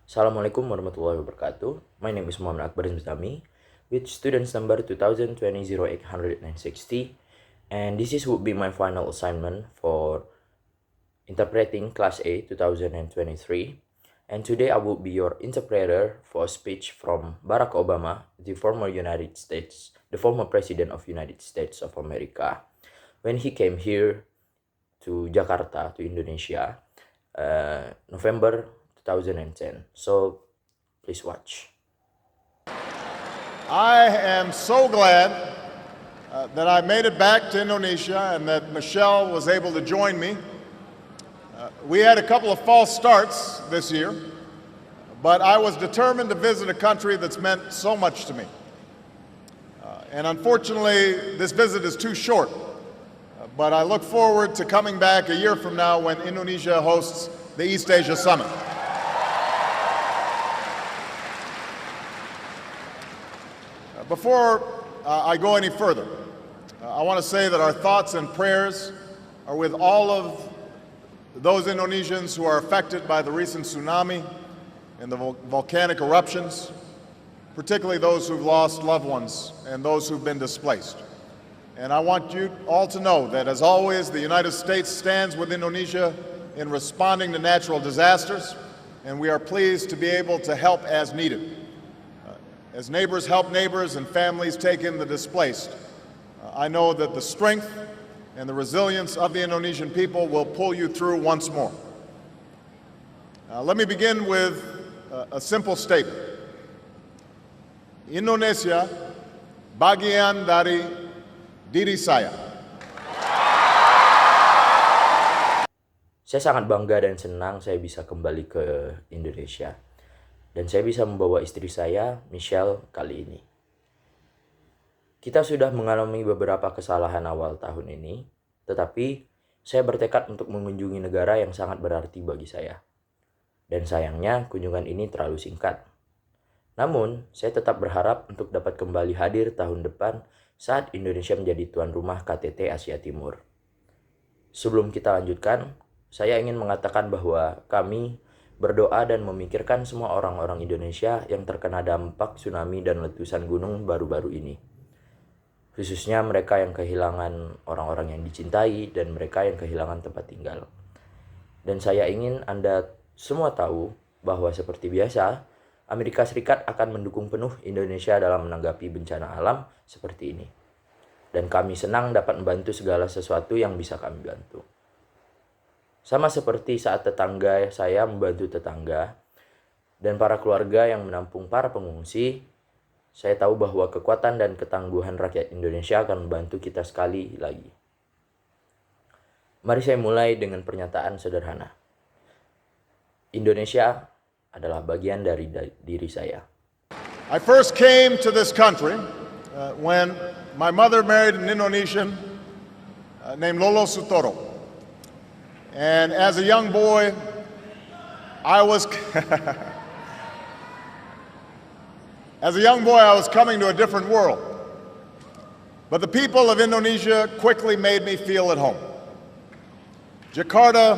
Assalamualaikum warahmatullahi wabarakatuh. My name is Muhammad Akbar Zami with students number 2020-860, and this would be my final assignment for interpreting class A 2023. And today I will be your interpreter for a speech from Barack Obama, the former president of United States of America, when he came here to Jakarta, to Indonesia, November 2010. So please watch. I am so glad that I made it back to Indonesia and that Michelle was able to join me. We had a couple of false starts this year, but I was determined to visit a country that's meant so much to me. And unfortunately, this visit is too short, but I look forward to coming back a year from now when Indonesia hosts the East Asia Summit. Before I go any further, I want to say that our thoughts and prayers are with all of those Indonesians who are affected by the recent tsunami and the volcanic eruptions, particularly those who've lost loved ones and those who've been displaced. And I want you all to know that, as always, the United States stands with Indonesia in responding to natural disasters, and we are pleased to be able to help as needed. As neighbors help neighbors and families take in the displaced, I know that the strength and the resilience of the Indonesian people will pull you through once more. Let me begin with a simple statement. Indonesia bagian dari diri saya. Saya sangat bangga dan senang saya bisa kembali ke Indonesia. Dan saya bisa membawa istri saya, Michelle, kali ini. Kita sudah mengalami beberapa kesalahan awal tahun ini, tetapi saya bertekad untuk mengunjungi negara yang sangat berarti bagi saya. Dan sayangnya, kunjungan ini terlalu singkat. Namun, saya tetap berharap untuk dapat kembali hadir tahun depan saat Indonesia menjadi tuan rumah KTT Asia Timur. Sebelum kita lanjutkan, saya ingin mengatakan bahwa kami berdoa dan memikirkan semua orang-orang Indonesia yang terkena dampak tsunami dan letusan gunung baru-baru ini. Khususnya mereka yang kehilangan orang-orang yang dicintai dan mereka yang kehilangan tempat tinggal. Dan saya ingin Anda semua tahu bahwa seperti biasa, Amerika Serikat akan mendukung penuh Indonesia dalam menanggapi bencana alam seperti ini. Dan kami senang dapat membantu segala sesuatu yang bisa kami bantu. Sama seperti saat tetangga saya membantu tetangga dan para keluarga yang menampung para pengungsi, saya tahu bahwa kekuatan dan ketangguhan rakyat Indonesia akan membantu kita sekali lagi. Mari saya mulai dengan pernyataan sederhana. Indonesia adalah bagian dari diri saya. I first came to this country when my mother married an Indonesian named Lolo Sutoro. And as a young boy, I was coming to a different world. But the people of Indonesia quickly made me feel at home. Jakarta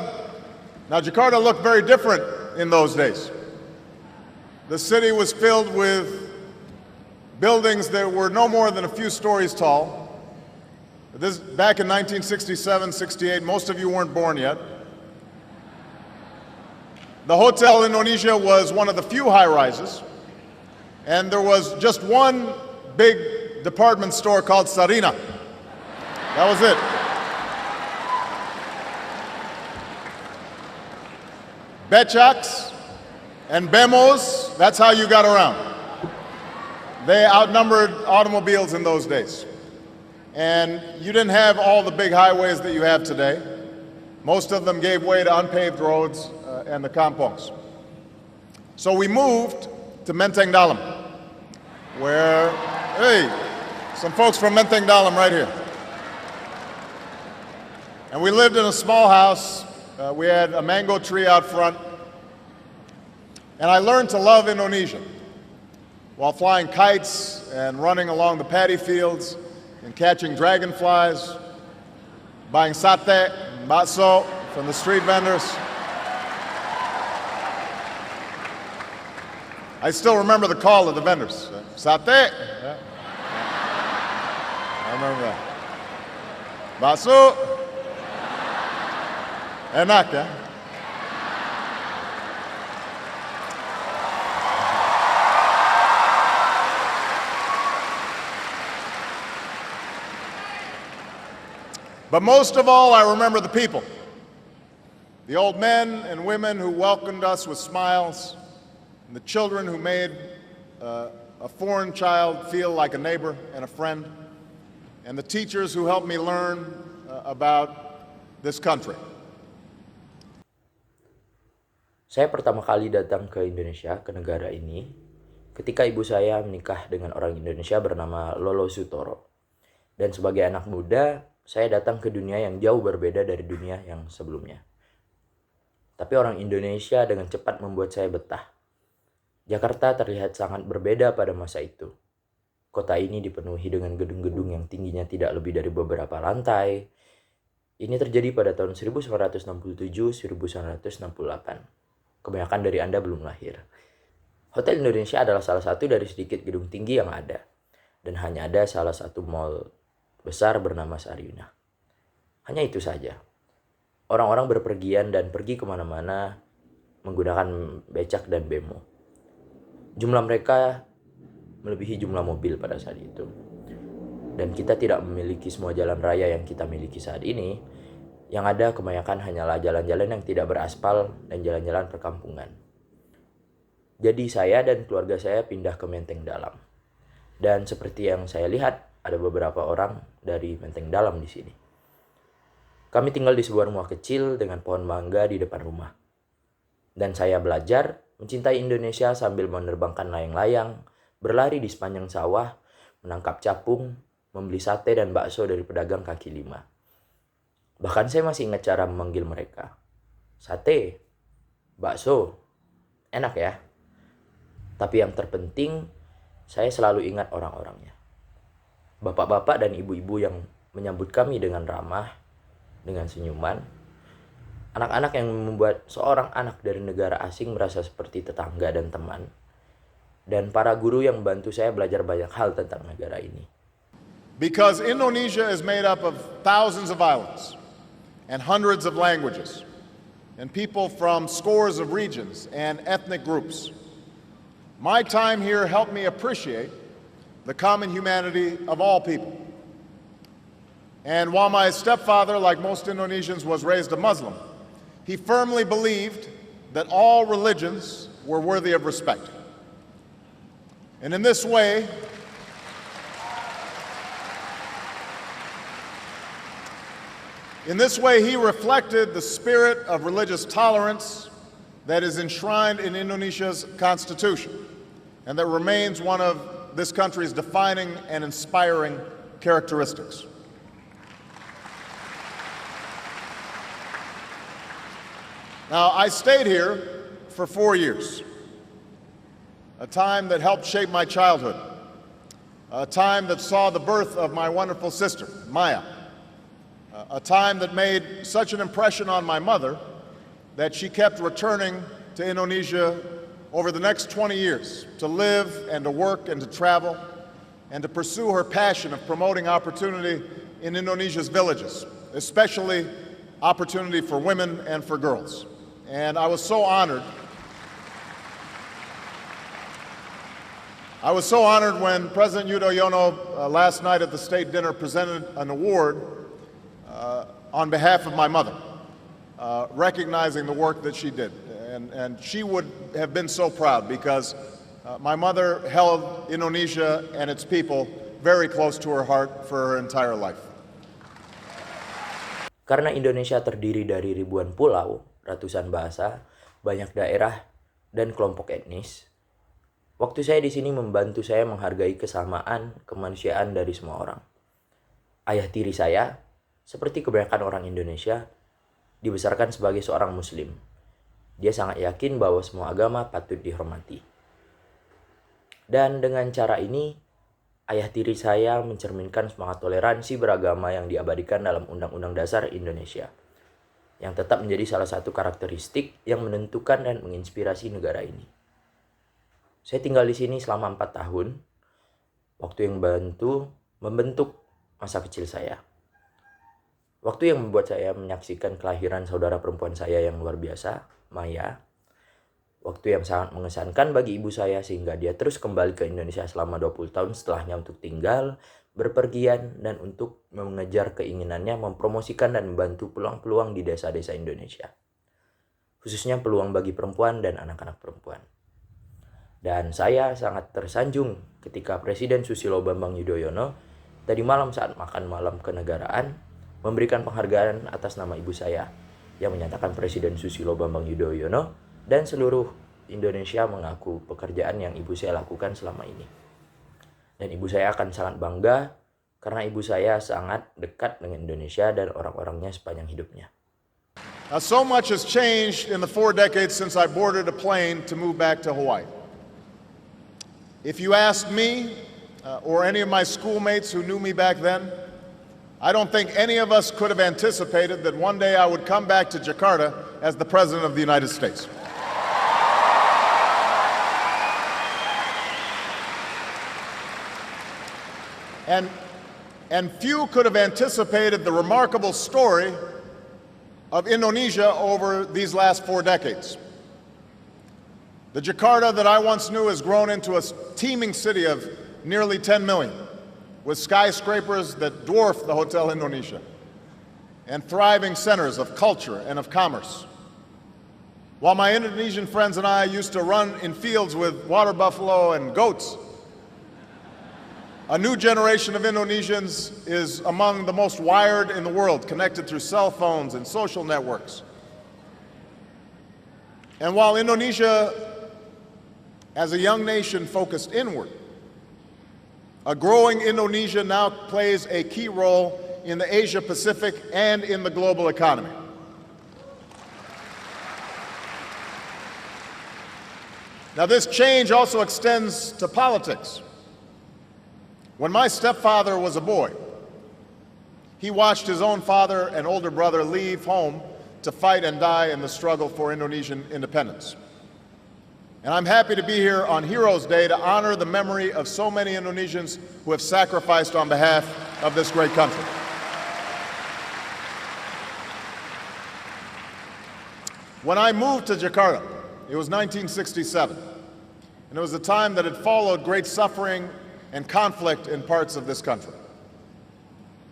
looked very different in those days. The city was filled with buildings that were no more than a few stories tall. Back in 1967-68, most of you weren't born yet. The Hotel Indonesia was one of the few high-rises, and there was just one big department store called Sarina. That was it. Becaks and Bemos, that's how you got around. They outnumbered automobiles in those days. And you didn't have all the big highways that you have today. Most of them gave way to unpaved roads and the kampongs. So we moved to Menteng Dalam, where, hey, some folks from Menteng Dalam right here. And we lived in a small house. We had a mango tree out front. And I learned to love Indonesia while flying kites and running along the paddy fields and catching dragonflies, buying sate and bakso from the street vendors. I still remember the call of the vendors. Sate. Yeah. I remember that. Baso. Enak, ya. But most of all, I remember the people. The old men and women who welcomed us with smiles, and the children who made a foreign child feel like a neighbor and a friend, and the teachers who helped me learn about this country. Saya pertama kali datang ke Indonesia, ke negara ini, ketika ibu saya menikah dengan orang Indonesia bernama Lolo Sutoro. Dan sebagai anak muda, saya datang ke dunia yang jauh berbeda dari dunia yang sebelumnya. Tapi orang Indonesia dengan cepat membuat saya betah. Jakarta terlihat sangat berbeda pada masa itu. Kota ini dipenuhi dengan gedung-gedung yang tingginya tidak lebih dari beberapa lantai. Ini terjadi pada tahun 1967-1968. Kebanyakan dari Anda belum lahir. Hotel Indonesia adalah salah satu dari sedikit gedung tinggi yang ada. Dan hanya ada salah satu mall besar bernama Saryuna. Hanya itu saja. Orang-orang berpergian dan pergi kemana-mana menggunakan becak dan bemo. Jumlah mereka melebihi jumlah mobil pada saat itu. Dan kita tidak memiliki semua jalan raya yang kita miliki saat ini. Yang ada kebanyakan hanyalah jalan-jalan yang tidak beraspal dan jalan-jalan perkampungan. Jadi saya dan keluarga saya pindah ke Menteng Dalam. Dan seperti yang saya lihat, ada beberapa orang dari Menteng Dalam di sini. Kami tinggal di sebuah rumah kecil dengan pohon mangga di depan rumah. Dan saya belajar mencintai Indonesia sambil menerbangkan layang-layang, berlari di sepanjang sawah, menangkap capung, membeli sate dan bakso dari pedagang kaki lima. Bahkan saya masih ingat cara memanggil mereka. Sate, bakso, enak ya. Tapi yang terpenting, saya selalu ingat orang-orangnya. Bapak-bapak dan ibu-ibu yang menyambut kami dengan ramah, dengan senyuman. Anak-anak yang membuat seorang anak dari negara asing merasa seperti tetangga dan teman. Dan para guru yang membantu saya belajar banyak hal tentang negara ini. Because Indonesia is made up of thousands of islands and hundreds of languages and people from scores of regions and ethnic groups. My time here helped me appreciate the common humanity of all people. And while my stepfather, like most Indonesians, was raised a Muslim, he firmly believed that all religions were worthy of respect. And in this way, he reflected the spirit of religious tolerance that is enshrined in Indonesia's constitution and that remains one of this country's defining and inspiring characteristics. Now, I stayed here for 4 years, a time that helped shape my childhood, a time that saw the birth of my wonderful sister, Maya, a time that made such an impression on my mother that she kept returning to Indonesia over the next 20 years to live and to work and to travel and to pursue her passion of promoting opportunity in Indonesia's villages, especially opportunity for women and for girls. And I was so honored. I was so honored when President Yudhoyono last night at the state dinner presented an award on behalf of my mother, recognizing the work that she did. And she would have been so proud because my mother held Indonesia and its people very close to her heart for her entire life. Karena Indonesia terdiri dari ribuan pulau, ratusan bahasa, banyak daerah, dan kelompok etnis, waktu saya di sini membantu saya menghargai kesamaan kemanusiaan dari semua orang. Ayah tiri saya, seperti kebanyakan orang Indonesia, dibesarkan sebagai seorang Muslim. Dia sangat yakin bahwa semua agama patut dihormati. Dan dengan cara ini, ayah tiri saya mencerminkan semangat toleransi beragama yang diabadikan dalam Undang-Undang Dasar Indonesia, yang tetap menjadi salah satu karakteristik yang menentukan dan menginspirasi negara ini. Saya tinggal di sini selama 4 tahun, waktu yang membentuk masa kecil saya. Waktu yang membuat saya menyaksikan kelahiran saudara perempuan saya yang luar biasa, Maya. Waktu yang sangat mengesankan bagi ibu saya sehingga dia terus kembali ke Indonesia selama 20 tahun setelahnya untuk tinggal, berpergian, dan untuk mengejar keinginannya mempromosikan dan membantu peluang-peluang di desa-desa Indonesia. Khususnya peluang bagi perempuan dan anak-anak perempuan. Dan saya sangat tersanjung ketika Presiden Susilo Bambang Yudhoyono tadi malam saat makan malam kenegaraan memberikan penghargaan atas nama ibu saya yang menyatakan Presiden Susilo Bambang Yudhoyono dan seluruh Indonesia mengaku pekerjaan yang ibu saya lakukan selama ini. Dan ibu saya akan sangat bangga karena ibu saya sangat dekat dengan Indonesia dan orang-orangnya sepanjang hidupnya. Now, so much has changed in the 4 decades since I boarded a plane to move back to Hawaii. If you asked me or any of my schoolmates who knew me back then, I don't think any of us could have anticipated that one day I would come back to Jakarta as the President of the United States. And few could have anticipated the remarkable story of Indonesia over these last 4 decades. The Jakarta that I once knew has grown into a teeming city of nearly 10 million, with skyscrapers that dwarf the Hotel Indonesia, and thriving centers of culture and of commerce. While my Indonesian friends and I used to run in fields with water buffalo and goats, a new generation of Indonesians is among the most wired in the world, connected through cell phones and social networks. And while Indonesia, as a young nation focused inward, a growing Indonesia now plays a key role in the Asia Pacific and in the global economy. Now, this change also extends to politics. When my stepfather was a boy, he watched his own father and older brother leave home to fight and die in the struggle for Indonesian independence. And I'm happy to be here on Heroes Day to honor the memory of so many Indonesians who have sacrificed on behalf of this great country. When I moved to Jakarta, it was 1967, and it was a time that had followed great suffering and conflict in parts of this country.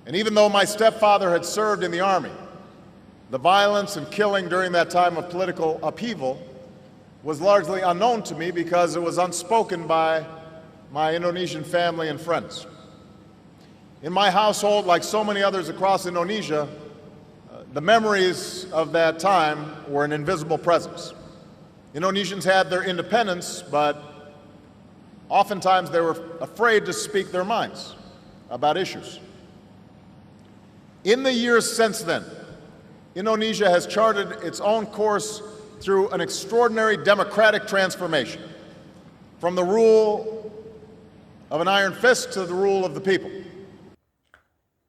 And even though my stepfather had served in the army, the violence and killing during that time of political upheaval was largely unknown to me because it was unspoken by my Indonesian family and friends. In my household, like so many others across Indonesia, the memories of that time were an invisible presence. Indonesians had their independence, but oftentimes they were afraid to speak their minds about issues. In the years since then, Indonesia has charted its own course through an extraordinary democratic transformation, from the rule of an iron fist to the rule of the people.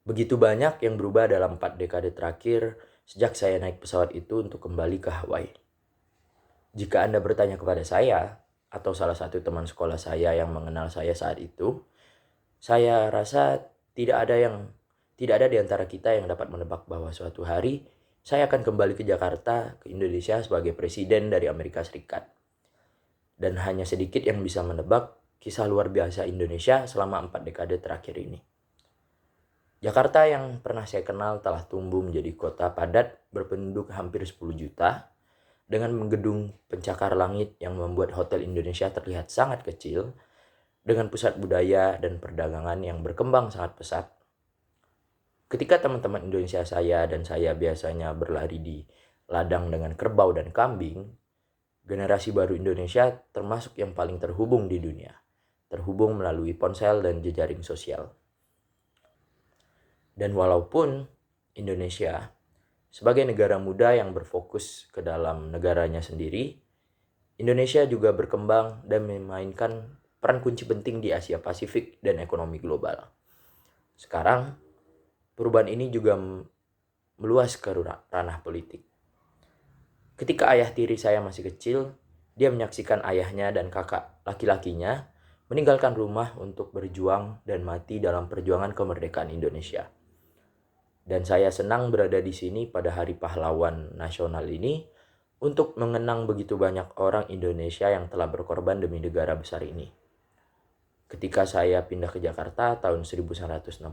Begitu banyak yang berubah dalam 4 dekade terakhir sejak saya naik pesawat itu untuk kembali ke Hawaii. Jika Anda bertanya kepada saya, atau salah satu teman sekolah saya yang mengenal saya saat itu, saya rasa tidak ada di antara kita yang dapat menebak bahwa suatu hari saya akan kembali ke Jakarta, ke Indonesia sebagai presiden dari Amerika Serikat. Dan hanya sedikit yang bisa menebak kisah luar biasa Indonesia selama 4 dekade terakhir ini. Jakarta yang pernah saya kenal telah tumbuh menjadi kota padat berpenduduk hampir 10 juta, dengan gedung pencakar langit yang membuat Hotel Indonesia terlihat sangat kecil, dengan pusat budaya dan perdagangan yang berkembang sangat pesat. Ketika teman-teman Indonesia saya dan saya biasanya berlari di ladang dengan kerbau dan kambing, generasi baru Indonesia termasuk yang paling terhubung di dunia, terhubung melalui ponsel dan jejaring sosial. Dan walaupun Indonesia sebagai negara muda yang berfokus ke dalam negaranya sendiri, Indonesia juga berkembang dan memainkan peran kunci penting di Asia Pasifik dan ekonomi global. Sekarang, perubahan ini juga meluas ke ranah politik. Ketika ayah tiri saya masih kecil, dia menyaksikan ayahnya dan kakak laki-lakinya meninggalkan rumah untuk berjuang dan mati dalam perjuangan kemerdekaan Indonesia. Dan saya senang berada di sini pada Hari Pahlawan Nasional ini untuk mengenang begitu banyak orang Indonesia yang telah berkorban demi negara besar ini. Ketika saya pindah ke Jakarta tahun 1967,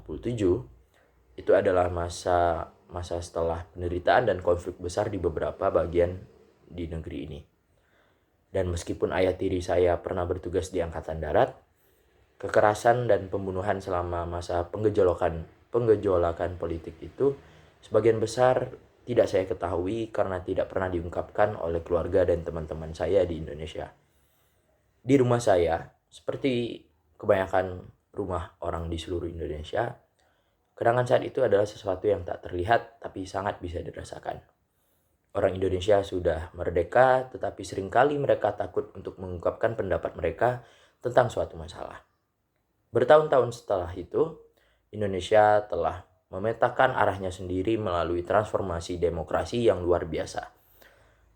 itu adalah masa setelah penderitaan dan konflik besar di beberapa bagian di negeri ini. Dan meskipun ayah tiri saya pernah bertugas di Angkatan Darat, kekerasan dan pembunuhan selama masa penggejolakan politik itu sebagian besar tidak saya ketahui karena tidak pernah diungkapkan oleh keluarga dan teman-teman saya di Indonesia. Di rumah saya, seperti kebanyakan rumah orang di seluruh Indonesia, kenangan saat itu adalah sesuatu yang tak terlihat tapi sangat bisa dirasakan. Orang Indonesia sudah merdeka, tetapi seringkali mereka takut untuk mengungkapkan pendapat mereka tentang suatu masalah. Bertahun-tahun setelah itu, Indonesia telah memetakan arahnya sendiri melalui transformasi demokrasi yang luar biasa.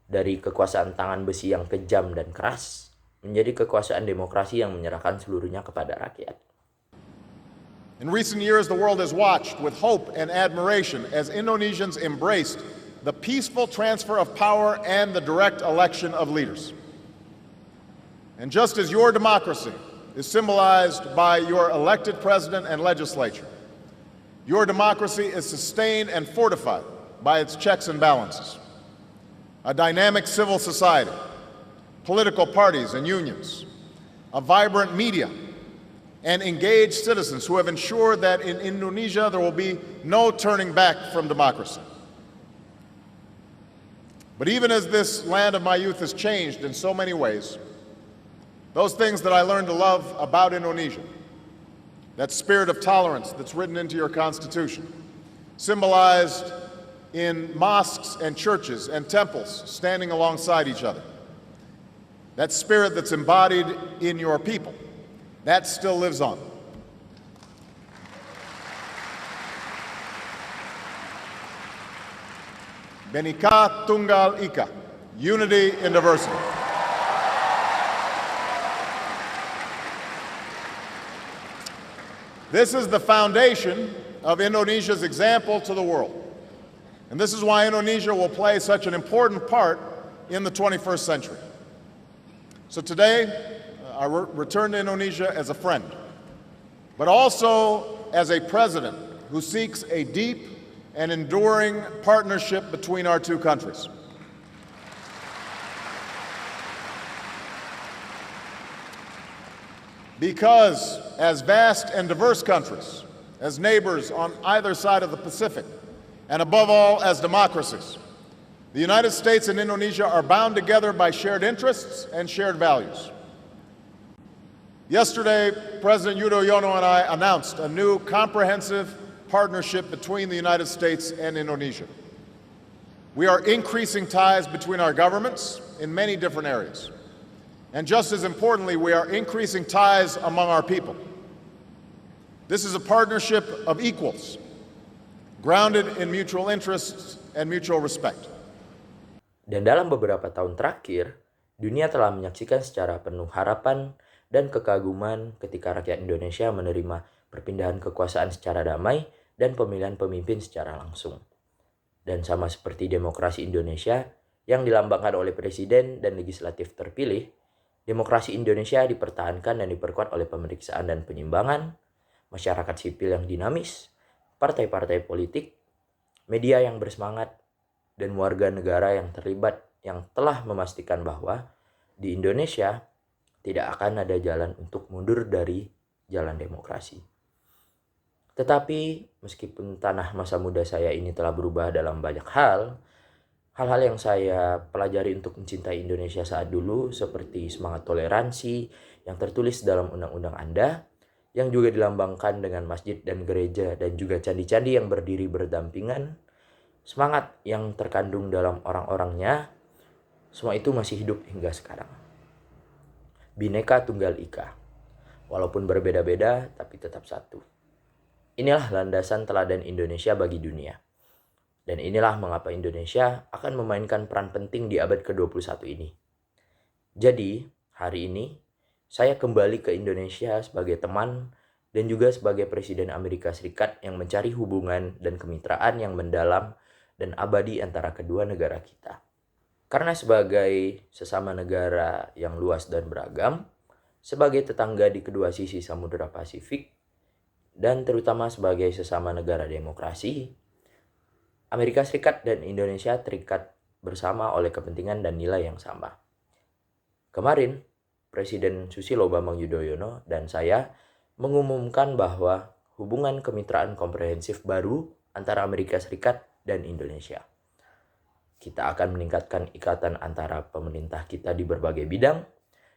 Dari kekuasaan tangan besi yang kejam dan keras, menjadi kekuasaan demokrasi yang menyerahkan seluruhnya kepada rakyat. In recent years, the world has watched with hope and admiration as Indonesians embraced the peaceful transfer of power and the direct election of leaders. And just as your democracy is symbolized by your elected president and legislature, your democracy is sustained and fortified by its checks and balances. A dynamic civil society, political parties and unions, a vibrant media, and engaged citizens who have ensured that in Indonesia there will be no turning back from democracy. But even as this land of my youth has changed in so many ways, those things that I learned to love about Indonesia, that spirit of tolerance that's written into your Constitution, symbolized in mosques and churches and temples standing alongside each other, that spirit that's embodied in your people, that still lives on. Bhinneka Tunggal Ika, unity in diversity. This is the foundation of Indonesia's example to the world. And this is why Indonesia will play such an important part in the 21st century. So today, I return to Indonesia as a friend, but also as a president who seeks a deep and enduring partnership between our two countries. Because as vast and diverse countries, as neighbors on either side of the Pacific, and above all as democracies, the United States and Indonesia are bound together by shared interests and shared values. Yesterday, President Yudhoyono and I announced a new comprehensive partnership between the United States and Indonesia. We are increasing ties between our governments in many different areas. And just as importantly, we are increasing ties among our people. This is a partnership of equals, grounded in mutual interests and mutual respect. Dan dalam beberapa tahun terakhir, dunia telah menyaksikan secara penuh harapan dan kekaguman ketika rakyat Indonesia menerima perpindahan kekuasaan secara damai dan pemilihan pemimpin secara langsung. Dan sama seperti demokrasi Indonesia yang dilambangkan oleh presiden dan legislatif terpilih, demokrasi Indonesia dipertahankan dan diperkuat oleh pemeriksaan dan penyimbangan, masyarakat sipil yang dinamis, partai-partai politik, media yang bersemangat, dan warga negara yang terlibat yang telah memastikan bahwa di Indonesia tidak akan ada jalan untuk mundur dari jalan demokrasi. Tetapi meskipun tanah masa muda saya ini telah berubah dalam banyak hal yang saya pelajari untuk mencintai Indonesia saat dulu seperti semangat toleransi yang tertulis dalam undang-undang Anda, yang juga dilambangkan dengan masjid dan gereja dan juga candi-candi yang berdiri berdampingan, semangat yang terkandung dalam orang-orangnya, semua itu masih hidup hingga sekarang. Bhinneka Tunggal Ika, walaupun berbeda-beda tapi tetap satu. Inilah landasan teladan Indonesia bagi dunia. Dan inilah mengapa Indonesia akan memainkan peran penting di abad ke-21 ini. Jadi, hari ini saya kembali ke Indonesia sebagai teman dan juga sebagai Presiden Amerika Serikat yang mencari hubungan dan kemitraan yang mendalam dan abadi antara kedua negara kita. Karena sebagai sesama negara yang luas dan beragam, sebagai tetangga di kedua sisi Samudra Pasifik, dan terutama sebagai sesama negara demokrasi, Amerika Serikat dan Indonesia terikat bersama oleh kepentingan dan nilai yang sama. Kemarin, Presiden Susilo Bambang Yudhoyono dan saya mengumumkan bahwa hubungan kemitraan komprehensif baru antara Amerika Serikat dan Indonesia. Kita akan meningkatkan ikatan antara pemerintah kita di berbagai bidang,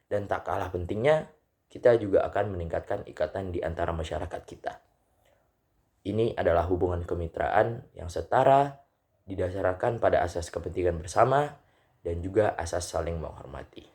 dan tak kalah pentingnya, kita juga akan meningkatkan ikatan di antara masyarakat kita. Ini adalah hubungan kemitraan yang setara, didasarkan pada asas kepentingan bersama, dan juga asas saling menghormati.